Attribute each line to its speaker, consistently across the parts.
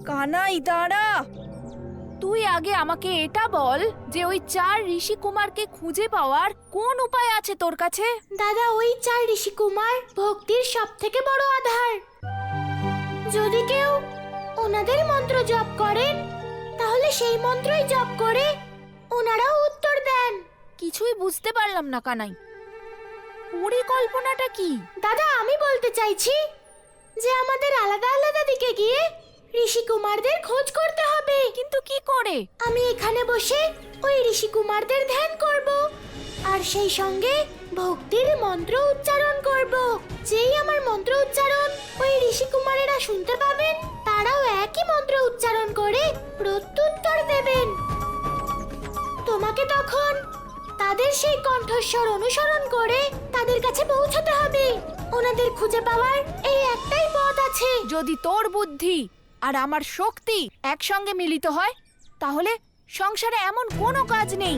Speaker 1: কানাই দাঁড়া, তুই আগে আমাকে এটা বল যে ওই 4 ঋষি কুমারকে খুঁজে পাওয়ার কোন উপায় আছে তোর কাছে?
Speaker 2: দাদা, ওই 4 ঋষি কুমার ভক্তির সবথেকে বড় আধার। যদি কেউ ওনাদের মন্ত্র জপ করেন তাহলে সেই মন্ত্রই জপ করে ওনারাও উত্তর দেন।
Speaker 1: কিছুই বুঝতে পারলাম না কানাই, পরিকল্পনাটা কি?
Speaker 2: দাদা, আমি বলতে চাইছি যে আমাদের আলাদা আলাদা দিকে গিয়ে ঋষি কুমারদের খোঁজ করতে হবে।
Speaker 1: কিন্তু কি করে?
Speaker 2: আমি এখানে বসে ওই ঋষি কুমারদের ধ্যান করব আর সেই সঙ্গে ভক্তির মন্ত্র উচ্চারণ করব। যেই আমার মন্ত্র উচ্চারণ ওই ঋষি কুমারেরা শুনতে পাবেন, তারাও একই মন্ত্র উচ্চারণ করে প্রত্যুত্তর দেবেন। তোমাকে তখন তাদের সেই কণ্ঠস্বর অনুসরণ করে তাদের কাছে পৌঁছতে হবে। ওনাদের খুঁজে পাওয়ার এই একটাই পথ আছে।
Speaker 1: যদি তোর বুদ্ধি আর আমার শক্তি একসঙ্গে মিলিত হয়, তাহলে সংসারে এমন কোনো কাজ নেই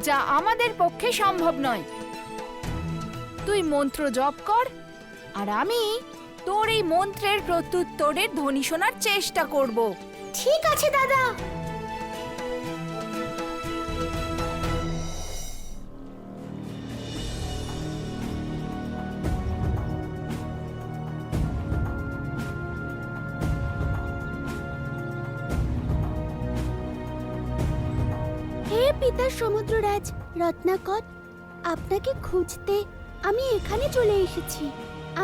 Speaker 1: যা আমাদের পক্ষে সম্ভব নয়। তুই মন্ত্র জপ কর আর আমি তোর এই মন্ত্রের প্রত্যুত্তরের ধ্বনি শোনার চেষ্টা করব।
Speaker 2: ঠিক আছে দাদা। হে পিতা সমুদ্ররাজ রত্নাকর, আপনাকে খুঁজতে আমি এখানে চলে এসেছি।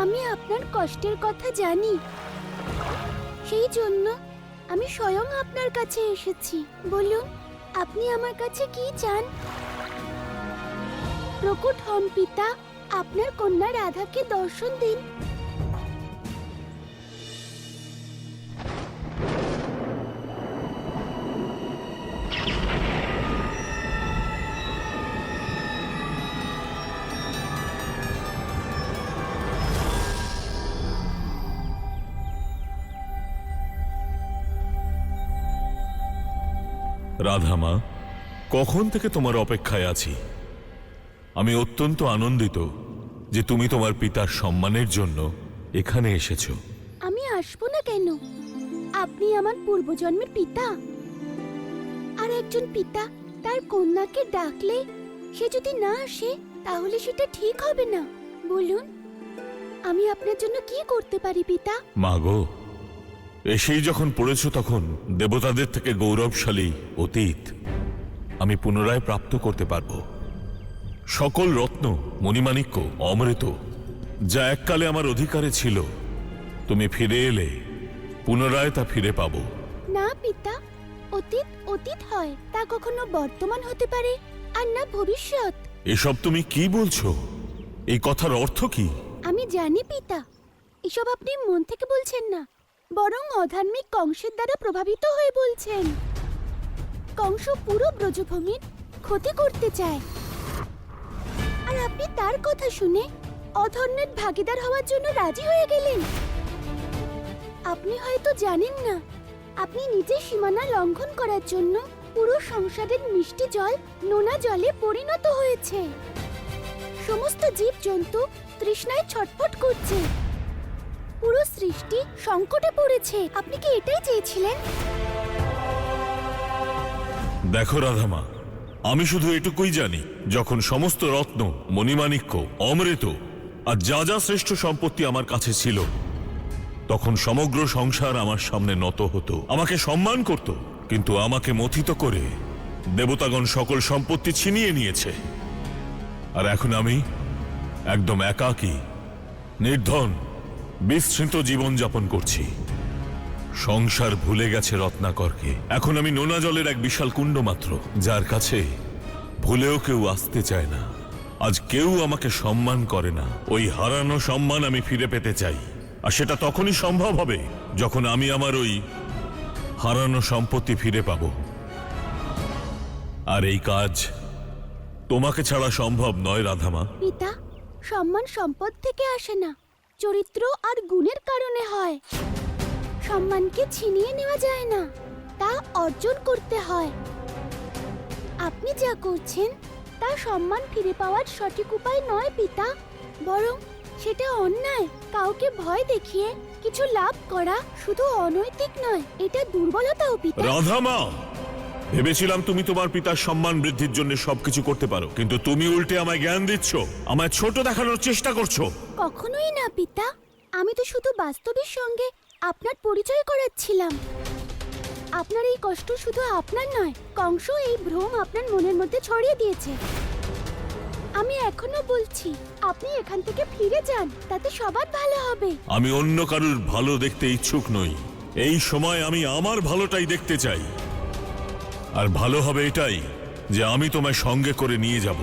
Speaker 2: আমি আপনার কষ্টের কথা জানি, সেই জন্য আমি স্বয়ং আপনার কাছে এসেছি। বলুন, আপনি আমার কাছে কি চান? প্রকট হন পিতা, আপনার কন্যা রাধাকে দর্শন দিন।
Speaker 3: রাধামা, কখন থেকে তোমার অপেক্ষায় আছি। আমি অত্যন্ত আনন্দিত যে তুমি তোমার পিতার সম্মানের জন্য এখানে এসেছো।
Speaker 2: আমি আসবো না কেন? আপনি আমার পূর্বজন্মের পিতা। আর একজন পিতা তার কন্যাকে ডাকলে সে যদি না আসে তাহলে সেটা ঠিক হবে না। বলুন, আমি আপনার জন্য কি করতে পারি পিতা?
Speaker 3: মাগো, এসেই যখন পড়েছ তখন দেবতাদের থেকে গৌরবশালী অতীত আমি পুনরায় প্রাপ্ত করতে পারবো। সকল রত্ন, মণিমাণিক্য, অমৃত যা এককালে আমার অধিকারে ছিল, তুমি ফিরে এলে পুনরায় তা ফিরে পাবো।
Speaker 2: না পিতা, অতীত অতীত হয়, তা কখনো বর্তমান হতে পারে আর না ভবিষ্যৎ।
Speaker 3: এসব তুমি কি বলছো? এই কথার অর্থ কি?
Speaker 2: আমি জানি পিতা, এসব আপনি মন থেকে বলছেন না, বরং অধার্মিক কংসের দ্বারা প্রভাবিত হয়ে বলছেন। কংস পুরো ব্রজভূমির ক্ষতি করতে চায়, আর আপনি তার কথা শুনে অধর্মের ভাগীদার হওয়ার জন্য রাজি হয়ে গেলেন। আপনি হয়তো জানেন না, আপনি নিজের সীমানা লঙ্ঘন করার জন্য পুরো সংসারের মিষ্টি জল নোনা জলে পরিণত হয়েছে। সমস্ত জীবজন্তু তৃষ্ণায় ছটফট করছে, পুরো সৃষ্টি সংকটে পড়েছে। আপনি কি এটাই চেয়েছিলেন?
Speaker 3: দেখো রাধামা, আমি শুধু এটুকুই জানি, যখন সমস্ত রত্ন, মণিমাণিক্য, অমৃত আর যা যা শ্রেষ্ঠ সম্পত্তি আমার কাছে ছিল, তখন সমগ্র সংসার আমার সামনে নত হতো, আমাকে সম্মান করত। কিন্তু আমাকে মথিত করে দেবতাগণ সকল সম্পত্তি ছিনিয়ে নিয়েছে। আর এখন আমি একদম একাকী, নির্ধন, বিস্মৃত জীবনযাপন করছি। সংসার ভুলে গেছে রত্নাকরকে। এখন আমি নোনা জলের এক বিশাল কুণ্ড মাত্র, যার কাছে ভুলেও কেউ আসতে চায় না। আজ কেউ আমাকে সম্মান করে না। ওই হারানো সম্মান আমি ফিরে পেতে চাই, আর সেটা তখনই সম্ভব হবে যখন আমি আমার ওই হারানো সম্পত্তি ফিরে পাব। আর এই কাজ তোমাকে ছাড়া সম্ভব নয় রাধামা।
Speaker 2: পিতা, সম্মান সম্পদ থেকে আসে না, চরিত্র আর গুণের কারণে হয়। সম্মানকে ছিনিয়ে নেওয়া যায় না, তা অর্জন করতে হয়। আপনি যা করছেন তা সম্মান ফিরে পাওয়ার সঠিক উপায় নয় পিতা, বরং সেটা অন্যায়। কাউকে ভয় দেখিয়ে কিছু লাভ করা শুধু অনৈতিক নয়, এটা দুর্বলতাও পিতা।
Speaker 3: রাধামা, ভেবেছিলাম তুমি তোমার পিতার সম্মান বৃদ্ধির জন্য সবকিছু করতে পারো, কিন্তু তুমি উল্টে আমায় জ্ঞান দিচ্ছ, আমায় ছোট দেখানোর চেষ্টা করছো।
Speaker 2: কখনোই না পিতা, আমি তো শুধু বাস্তবের সঙ্গে আপনার পরিচয় করাচ্ছিলাম। আপনার এই কষ্ট শুধু আপনার নয়, কংস এই ভ্রম আপনার মনের মধ্যে ছড়িয়ে দিয়েছে। আমি এখনো বলছি, আপনি এখান থেকে ফিরে যান, তাতে সবার ভালো হবে।
Speaker 3: আমি অন্য কারুর ভালো দেখতে ইচ্ছুক নই। এই সময় আমি আমার ভালোটাই দেখতে চাই। আর ভালো হবে এটাই যে আমি তোমায় সঙ্গে করে নিয়ে যাব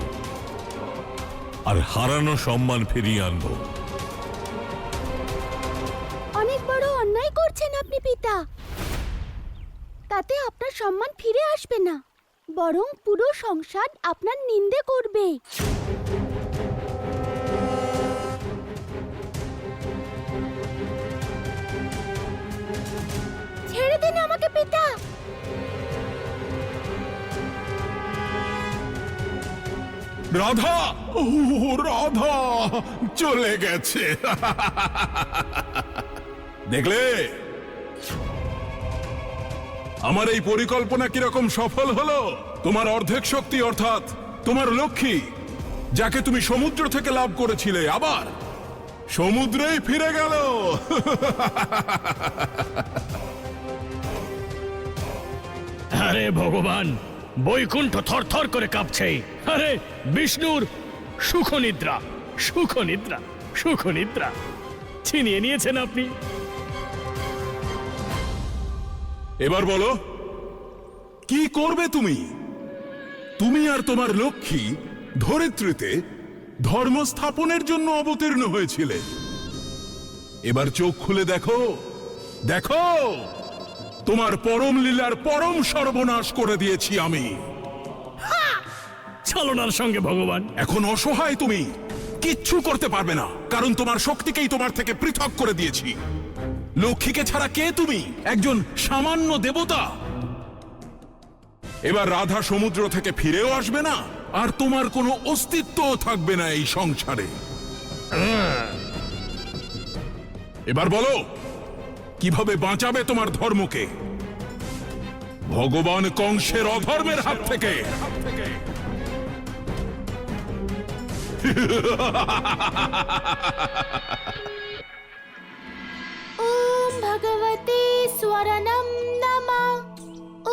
Speaker 3: আর হারানো সম্মান ফিরিয়ে আনবো।
Speaker 2: অনেক বড় অন্যায় করছেন আপনি পিতা। তাতে আপনার সম্মান ফিরে আসবে না, বরং পুরো সংসার আপনার নিন্দে করবে। ছেড়ে দিন আমাকে পিতা।
Speaker 4: রাধা, ও রাধা চলে গেছে। দেখলে আমার এই পরিকল্পনা কিরকম সফল হলো? তোমার অর্ধেক শক্তি অর্থাৎ তোমার লক্ষ্মী, যাকে তুমি সমুদ্র থেকে লাভ করেছিলে, আবার সমুদ্রেই ফিরে গেল।
Speaker 5: আরে ভগবান, বৈকুণ্ঠ থরথর করে কাঁপছে। আরে বিষ্ণুর সুখনিদ্রা, সুখনিদ্রা, সুখনিদ্রা ছিনিয়ে নিয়েছেন আপনি।
Speaker 4: এবার বলো, কি করবে তুমি? তুমি আর তোমার লক্ষ্মী ধরিত্রীতে ধর্ম স্থাপনের জন্য অবতীর্ণ হয়েছিলে। এবার চোখ খুলে দেখো, দেখো তোমার পরম লীলার পরম সর্বনাশ করে দিয়েছি আমি।
Speaker 5: ছলনার সঙ্গে ভগবান।
Speaker 4: এখন অসহায় তুমি, কিচ্ছু করতে পারবে না, কারণ তোমার শক্তিকেই তোমার থেকে পৃথক করে দিয়েছি। লক্ষ্মীকে ছাড়া কে তুমি? একজন সামান্য দেবতা। এবার রাধা সমুদ্র থেকে ফিরেও আসবে না, আর তোমার কোনো অস্তিত্বও থাকবে না এই সংসারে। এবার বলো, কিভাবে বাঁচাবে তোমার ধর্মকে ভগবান কংসের অধর্মের হাত থেকে?
Speaker 2: ওম ভগবতে স্বরণম নমঃ।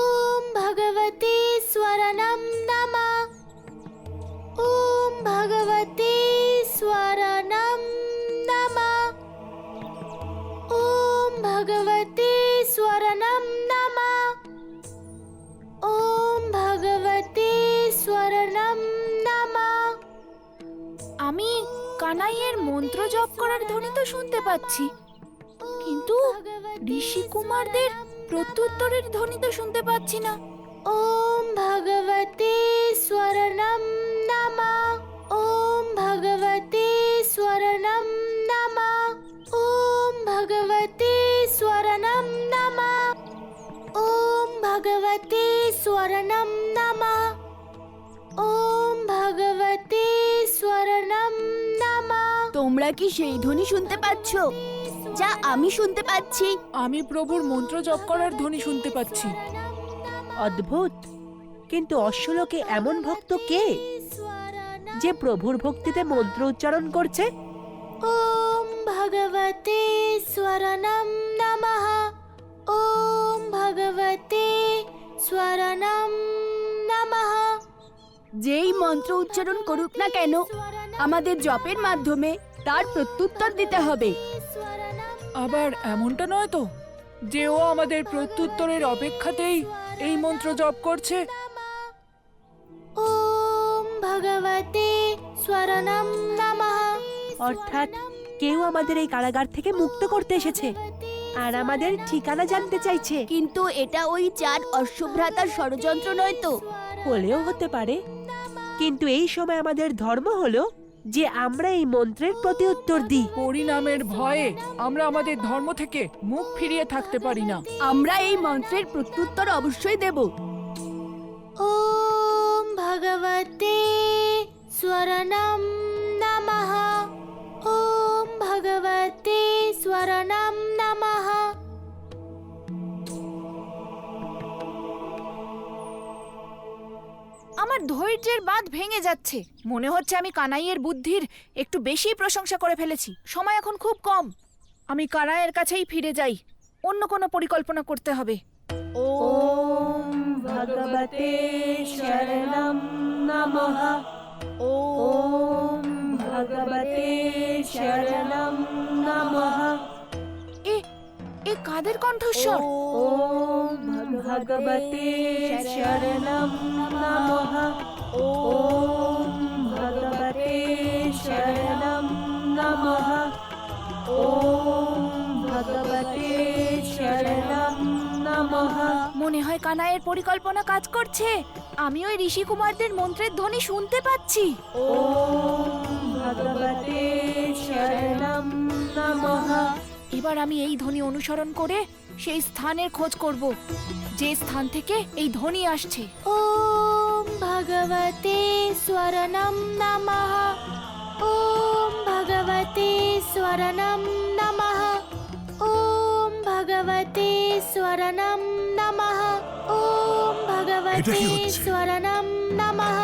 Speaker 2: ওম ভগবতে স্বরণম নমঃ। ওম ভগবতে স্বরণম নমঃ। ওম ভগবতে স্বরণম নমঃ। ওম ভগবতে স্বরণম নমঃ।
Speaker 1: আমি কানাইয়ের মন্ত্র জপ করার ধ্বনি তো শুনতে পাচ্ছি, কিন্তু ঋষি কুমারদের প্রত্যুত্তরের ধ্বনি তো শুনতে পাচ্ছি না।
Speaker 2: ওম ভগবতে স্বরণম নমঃ। ওম ভগবতে স্বরণম নমঃ। ওম ভগবতে স্বরণম নমঃ। ওম ভগবতে স্বরণম নমঃ। ওম ভগবতে স্বরণম নমঃ। তোমরা কি সেই ধ্বনি শুনতে পাচ্ছ যা আমি শুনতে পাচ্ছি?
Speaker 1: আমি প্রভুর মন্ত্র জপ করার ধ্বনি শুনতে পাচ্ছি।
Speaker 6: অদ্ভুত, কিন্তু অশ্বলোকে এমন ভক্ত কে যে প্রভুর ভক্তিতে মন্ত্র উচ্চারণ করছে?
Speaker 2: ওম ভগবতে স্বরণম নমঃ। ওম ভগবতে স্বরণম নমঃ। যেই মন্ত্র উচ্চারণ করুক না কেন, আমাদের জপের মাধ্যমে তার প্রত্যুত্তর দিতে হবে।
Speaker 1: আবার এমনটা নয় তো যে ও আমাদের প্রত্যুত্তরের অপেক্ষাতেই এই মন্ত্র জপ করছে?
Speaker 2: ওম ভগবতে স্বরণম নমঃ।
Speaker 6: অর্থাৎ কেউ আমাদের এই কারাগার থেকে মুক্ত করতে এসেছে আর আমাদের ঠিকানা জানতে চাইছে।
Speaker 2: কিন্তু এটা ওই চার অশুভ্রাতার ষড়যন্ত্র নয় তো?
Speaker 6: হলেও হতে পারে, কিন্তু এই সময় আমাদের ধর্ম হলো যে আমরা এই মন্ত্রের প্রতি উত্তর দিই।
Speaker 1: পরিণামের ভয়ে আমরা আমাদের ধর্ম থেকে মুখ ফিরিয়ে থাকতে পারি না।
Speaker 2: আমরা এই মন্ত্রের প্রত্যুত্তর অবশ্যই দেব। ওম ভগবতে স্বরণম নমঃ। ওম ভগবতে স্বরণম নমঃ।
Speaker 1: আমার ধৈর্যের বাঁধ ভেঙে যাচ্ছে। মনে হচ্ছে আমি কানাইয়ের বুদ্ধির একটু বেশি প্রশংসা করে ফেলেছি। সময় এখন খুব কম। আমি কানাইয়ের কাছেই ফিরে যাই। অন্য কোনো পরিকল্পনা করতে হবে।
Speaker 6: ওম ভগবতে শরণম নমঃ। ওম ভগবতে শরণম নমঃ।
Speaker 1: এ কাদের কণ্ঠস্বর?
Speaker 6: ওম ভগবতে শরণম নমঃ। ওম ভগবতে শরণম নমঃ। ওম ভগবতে শরণম নমঃ।
Speaker 1: মনে হয় কানাইয়ের পরিকল্পনা কাজ করছে। আমি ওই ঋষি কুমারদের মন্ত্রের ধ্বনি শুনতে পাচ্ছি।
Speaker 6: ওম ভগবতে শরণম নমঃ।
Speaker 1: এবার আমি এই ধ্বনি অনুসরণ করে সেই স্থানের খোঁজ করব, যে স্থান থেকে এই ধ্বনি আসছে।
Speaker 2: ওম ভগবতে স্বরণম নমঃ। ওম ভগবতে স্বরণম নমঃ। ওম ভগবতে স্বরণম নমঃ। ওম
Speaker 7: এটা
Speaker 2: ভগবতে
Speaker 7: কি হচ্ছে?
Speaker 2: স্বরণম নমঃ।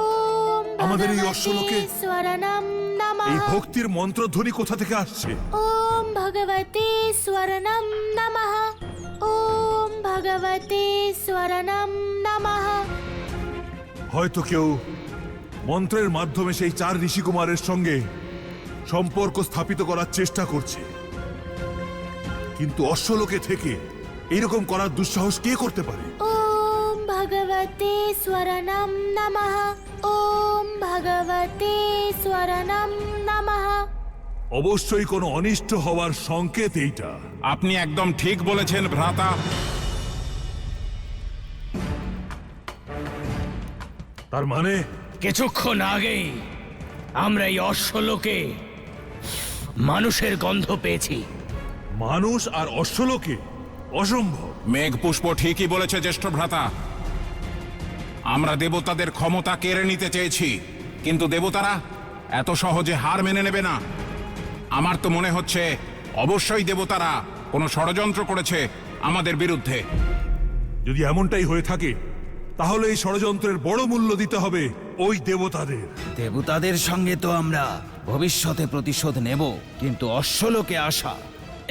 Speaker 2: ওম
Speaker 7: আমাদের এই
Speaker 2: ভগবতে
Speaker 7: অশ্বলোকে
Speaker 2: স্বরণম নমঃ।
Speaker 7: এই ভক্তির মন্ত্রধ্বনি কোথা থেকে আসছে?
Speaker 2: ওম ভগবতে স্বরণম নমঃ। ওম ভগবতে স্বরণম নমঃ।
Speaker 7: হয়তো কেউ মন্ত্রের মাধ্যমে সেই 4 ঋষিকুমারের সঙ্গে সম্পর্ক স্থাপিত করার চেষ্টা করছে, কিন্তু অশ্বলোকে থেকে এরকম করার দুঃসাহস কে করতে পারে?
Speaker 2: ওম ভগবতে স্বরণম নমঃ। ওম ভগবতে স্বরণম নমঃ।
Speaker 7: অবশ্যই কোনো অনিষ্ট হওয়ার সংকেত এইটা।
Speaker 4: আপনি একদম ঠিক বলেছেন ভ্রাতা।
Speaker 7: তার মানে
Speaker 5: কিছুক্ষণ আগেই আমরা এই অশ্বলোকে মানুষের গন্ধ পেয়েছি।
Speaker 7: মানুষ আর অশ্বলোকে? অসম্ভব।
Speaker 4: মেঘপুষ্প ঠিকই বলেছে জ্যেষ্ঠ ভ্রাতা। আমরা দেবতাদের ক্ষমতা কেড়ে নিতে চেয়েছি, কিন্তু দেবতারা এত সহজে হার মেনে নেবে না। আমার তো মনে হচ্ছে অবশ্যই দেবতারা কোনো ষড়যন্ত্র করেছে আমাদের বিরুদ্ধে।
Speaker 7: যদি এমনটাই হয়ে থাকে, তাহলে এই ষড়যন্ত্রের বড় মূল্য দিতে হবে ওই দেবতাদের।
Speaker 8: দেবতাদের সঙ্গে তো আমরা ভবিষ্যতে প্রতিশোধ নেব, কিন্তু অশ্বলোকে আসা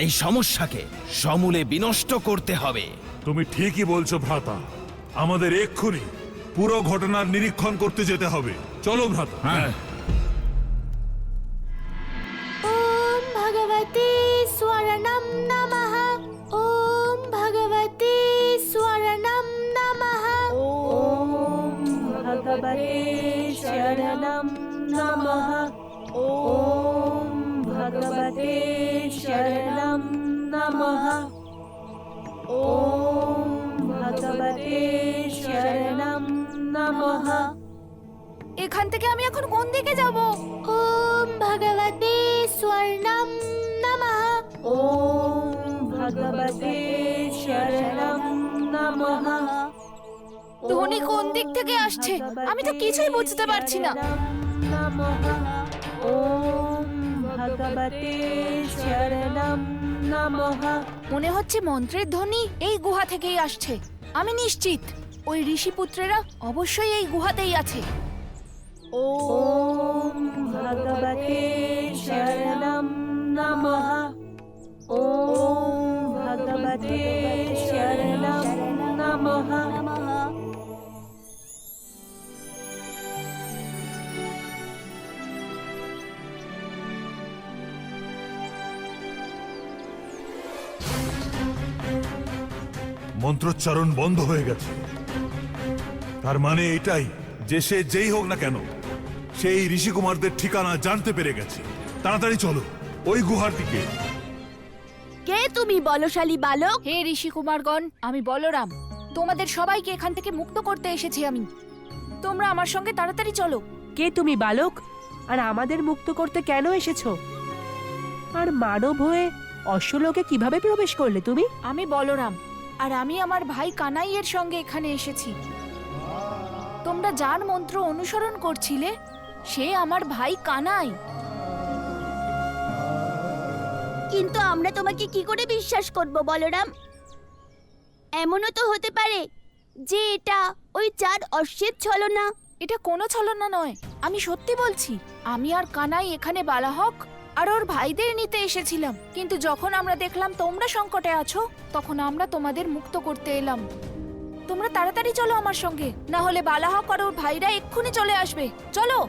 Speaker 8: এই সমস্যাকে সমূলে বিনষ্ট করতে হবে।
Speaker 7: তুমি ঠিকই বলছো ভ্রাতা। আমাদের এক্ষুনি পুরো ঘটনার নিরীক্ষণ করতে যেতে হবে। চলো ভ্রাতা।
Speaker 4: হ্যাঁ,
Speaker 2: ওম ভগবতে স্বরণম নমঃ। ওম ভগবতে স্বরণম নমঃ।
Speaker 6: ওম ভগবতে শরণম নমঃ। ওম ভগবতে শরণম নমঃ। ওম ভগবতে শরণম নমঃ।
Speaker 1: এখান থেকে আমি এখন কোন দিকে যাব?
Speaker 2: ওম ভগবতে স্বর্ণম নমঃ।
Speaker 6: ওম ভগবতে শরণম নমঃ।
Speaker 1: ধ্বনি কোন দিক থেকে আসছে? আমি তো কিছুই বুঝতে পারছি না।
Speaker 6: নমঃ। ওম ভগবতে শরণম নমঃ।
Speaker 1: মনে হচ্ছে মন্ত্রের ধ্বনি এই গুহা থেকেই আসছে। আমি নিশ্চিত ওই ঋষিপুত্রেরা অবশ্যই এই গুহাতেই আছে।
Speaker 6: ওম ভগবতে শরণম নমঃ। ওম ভগবতে শরণম নমঃ।
Speaker 7: মন্ত্রোচ্চারণ বন্ধ হয়ে গেছে। তার মানে এটাই যে সে যেই হোক না কেন, সেই ঋষিকুমারদের ঠিকানা জানতে পেরে গেছে। তাড়াতাড়ি চলো ওই গুহার দিকে।
Speaker 2: কে তুমি বলশালী বালক?
Speaker 1: হে ঋষি কুমারগণ, আমি বলরাম। তোমাদের সবাইকে এখান থেকে মুক্ত করতে এসেছি আমি। তোমরা আমার সঙ্গে তাড়াতাড়ি চলো।
Speaker 6: কে তুমি বালক? আর আমাদের মুক্ত করতে কেন এসেছো? আর মানব হয়ে অশ্বলোকে কিভাবে প্রবেশ করলে তুমি?
Speaker 1: আমি বলরাম, আর আমি আমার ভাই কানাইয়ের সঙ্গে এখানে এসেছি। তোমরা যার মন্ত্র অনুসরণ করছিলে সে আমার ভাই কানাই।
Speaker 2: কিন্তু আমরা তোমাকে কি করে বিশ্বাস করব বলরাম? এমনও তো হতে পারে যে এটা ওই 4 অশ্বের ছলনা।
Speaker 1: এটা কোনো ছলনা নয়, আমি সত্যি বলছি। আমি আর কানাই এখানে বালাহক আর ওর ভাইদের নিতে এসেছিলাম, কিন্তু যখন আমরা দেখলাম তোমরা সংকটে আছো, তখন আমরা তোমাদের মুক্ত করতে এলাম। তোমরা তাড়াতাড়ি চলো আমার সঙ্গে, না হলে বালাহক আর ওর ভাইরা এক্ষুনি চলে আসবে। চলো।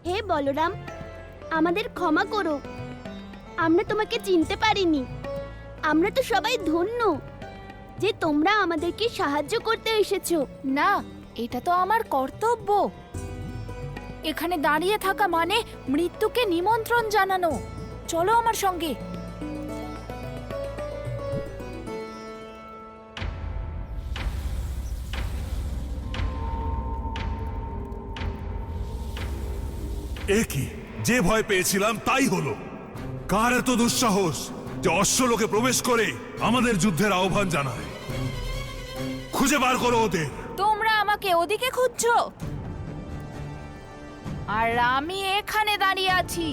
Speaker 2: হে বলরাম, আমাদের ক্ষমা করো, আমরা তোমাকে চিনতে পারিনি। আমরা তো সবাই ধন্য যে তোমরা আমাদেরকে সাহায্য করতে এসেছো।
Speaker 1: না, এটা তো আমার কর্তব্য। এখানে দাঁড়িয়ে থাকা মানে মৃত্যুকে নিমন্ত্রণ জানানো। চলো আমার সঙ্গে।
Speaker 7: এ কি, যে ভয় পেয়েছিলাম তাই হলো। কার এত দুঃসাহস যে অশ্বলোকে প্রবেশ করে আমাদের যুদ্ধের আহ্বান জানায়? খুঁজে বার করো ওদের।
Speaker 1: তোমরা আমাকে ওদিকে খুঁজছো, আর আমি এখানে দাঁড়িয়ে আছি।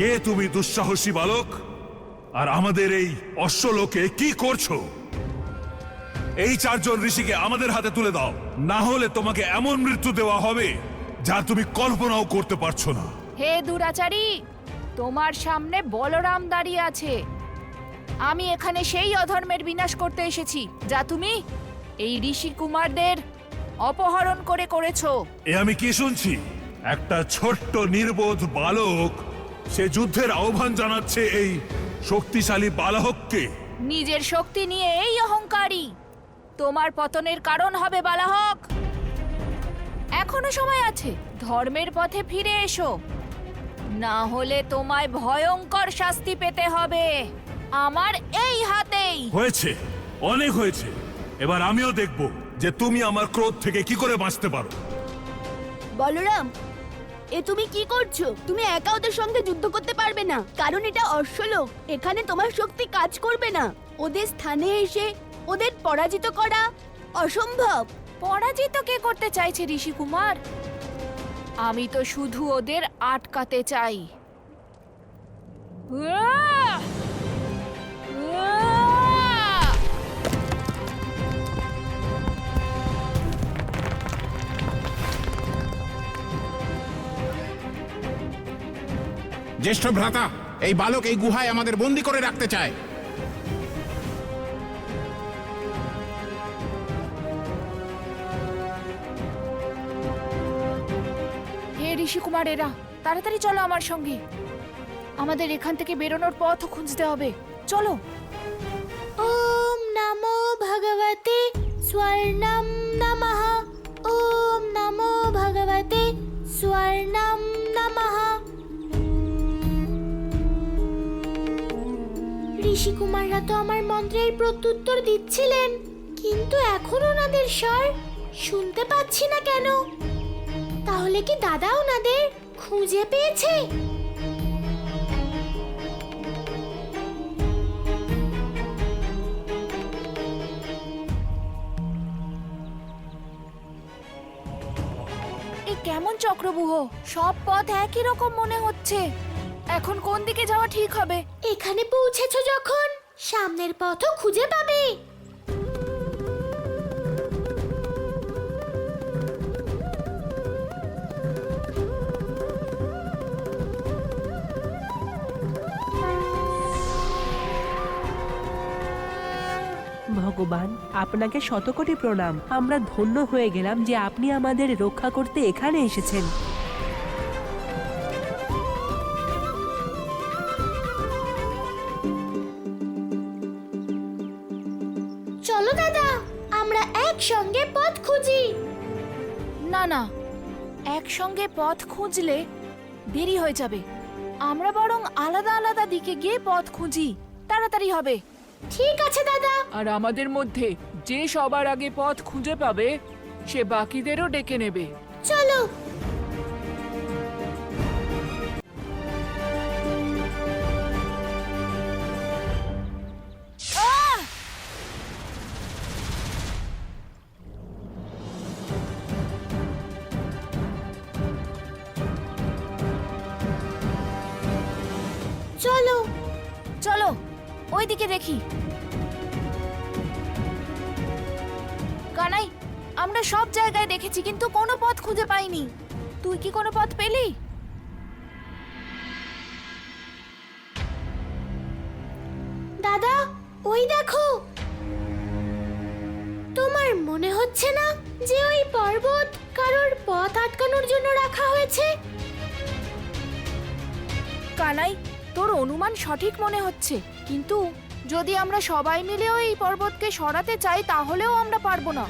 Speaker 7: কে তুমি দুঃসাহসী বালক? আর আমাদের এই অশ্বলোকে কি করছো? এই চারজন ঋষিকে আমাদের হাতে তুলে দাও, না হলে তোমাকে এমন মৃত্যু দেওয়া হবে যা তুমি কল্পনাও করতে পারছো না।
Speaker 1: হে দুরাচারী, তোমার সামনে বলরাম দাঁড়িয়ে আছে। আমি এখানে সেই অধর্মের বিনাশ করতে এসেছি যা তুমি এই ঋষি কুমারদের অপহরণ করে করেছো।
Speaker 7: এ আমি কি শুনছি? একটা ছোট্ট নির্বোধ বালক সে যুদ্ধের আহ্বান জানাচ্ছে এই শক্তিশালী বালককে।
Speaker 1: নিজের শক্তি নিয়ে এই অহংকারী তোমার পতনের কারণ হবে বালাহক। এখনো সময় আছে, ধর্মের পথে ফিরে এসো, না হলে তোমায় ভয়ঙ্কর শাস্তি পেতে হবে আমার এই হাতেই।
Speaker 7: হয়েছে, অনেক হয়েছে। এবার আমিও দেখব যে তুমি আমার ক্রোধ থেকে কি করে বাঁচতে পারো।
Speaker 2: বলরাম, এ তুমি কি করছো? তুমি একা ওদের সঙ্গে যুদ্ধ করতে পারবে না, কারণ এটা অশ্বলোক। এখানে তোমার শক্তি কাজ করবে না। ওদের স্থানে এসে ওদের পরাজিত করা অসম্ভব।
Speaker 1: পরাজিত কে করতে চাইছে ঋষি কুমার? আমি তো শুধু ওদের আটকাতে চাই। উয়া! উয়া!
Speaker 9: জ্যেষ্ঠ ভ্রাতা, এই বালক এই গুহায় আমাদের বন্দী করে রাখতে চায়।
Speaker 1: হে ঋষি কুমার, এরা তাড়াতাড়ি চলো আমার সঙ্গে। আমাদের এখান থেকে বেরোনোর পথ খুঁজতে হবে। চলো।
Speaker 2: ওম নমো ভগবতে স্বর্ণম নমঃ। ওম নমো ভগবতে স্বর্ণম নমঃ। ঋষি কুমাররা তো আমার মন্ত্রের প্রত্যুত্তর দিচ্ছিলেন, কিন্তু এখন ওনাদের স্বর শুনতে পাচ্ছি না কেন? তাহলে কি দাদা ওনাদের খুঁজে পেয়েছে?
Speaker 1: এ কেমন চক্রব্যূহ? সব পথ একই রকম মনে হচ্ছে। এখন কোন দিকে যাওয়া ঠিক হবে?
Speaker 2: এখানে পৌঁছেছো যখন, সামনের পথও খুঁজে পাবে।
Speaker 6: ভগবান, আপনাকে শতকোটি প্রণাম। আমরা ধন্য হয়ে গেলাম যে আপনি আমাদের রক্ষা করতে এখানে এসেছেন।
Speaker 2: চলো দাদা, আমরা একসঙ্গে পথ খুঁজি।
Speaker 1: না না, একসঙ্গে পথ খুঁজলে দেরি হয়ে যাবে। আমরা বরং আলাদা আলাদা দিকে গিয়ে পথ খুঁজি, তাড়াতাড়ি হবে।
Speaker 2: ঠিক আছে দাদা।
Speaker 10: আর আমাদের মধ্যে যে সবার আগে পথ খুঁজে পাবে সে বাকিদেরও ডেকে নেবে।
Speaker 2: চলো। চলো
Speaker 1: চলো ওইদিকে দেখি। কানাই, আমরা সব জায়গায় দেখেছি কিন্তু কোনো পথ খুঁজে পাইনি। তুই কি কোনো পথ পেলি?
Speaker 2: দাদা, ওই দেখো। তোমার মনে হচ্ছে না যে ওই পর্বত কারোর পথ আটকানোর জন্য রাখা হয়েছে?
Speaker 1: কানাই, তোর অনুমান সঠিক মনে হচ্ছে, কিন্তু যদি আমরা সবাই মিলে ওই পর্বতকে সরাতে চাই তাহলেও আমরা পারবো না।